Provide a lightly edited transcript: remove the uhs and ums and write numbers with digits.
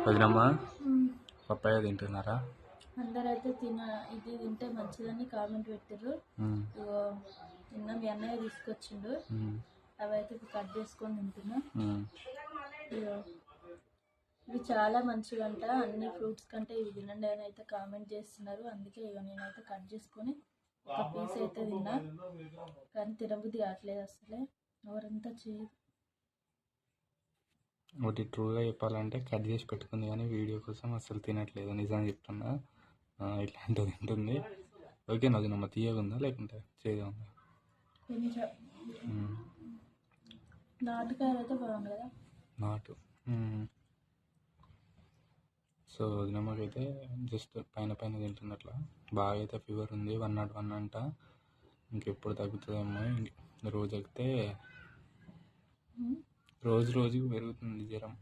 వదినమ్మా papaya తింటున్నారా? అందరైతే ఇది తింటే మంచిదని కామెంట్ పెట్టారు. ఇగో నిన్న మీ అన్నయ్య తీసుకొచ్చిండు, అవి అయితే కట్ చేసుకొని తింటున్నా. ఇగో ఇవి చాలా మంచివంట, అన్ని ఫ్రూట్స్ కంటే ఇవి తినండి అని అయితే కామెంట్ చేస్తున్నారు. అందుకే ఇక నేనైతే కట్ చేసుకొని ఒక పీస్ అయితే తిన్నా, కానీ తినబుద్ధి కావట్లేదు అసలే, ఎవరంతా చేయదు. ఒకటి ట్రూగా చెప్పాలంటే కట్ చేసి పెట్టుకుంది కానీ వీడియో కోసం అసలు తినట్లేదు. నిజంగా చెప్తున్నా, ఇట్లాంటిది తింటుంది. ఓకేనా వదినమ్మ? తీయగా ఉందా లేకుంటే చేదుగా ఉందా? కొంచెం నాటుకాయలు అయితే బాగుంది కదా, నాటు. సో వదినమ్మకైతే జస్ట్ పైన పైన తింటున్నట్లా. బాగా అయితే ఫీవర్ ఉంది, 101 అంట. ఇంకెప్పుడు తగ్గుతుందేమో. రోజు ఎక్కితే రోజుకి పెరుగుతుంది జ్వరం.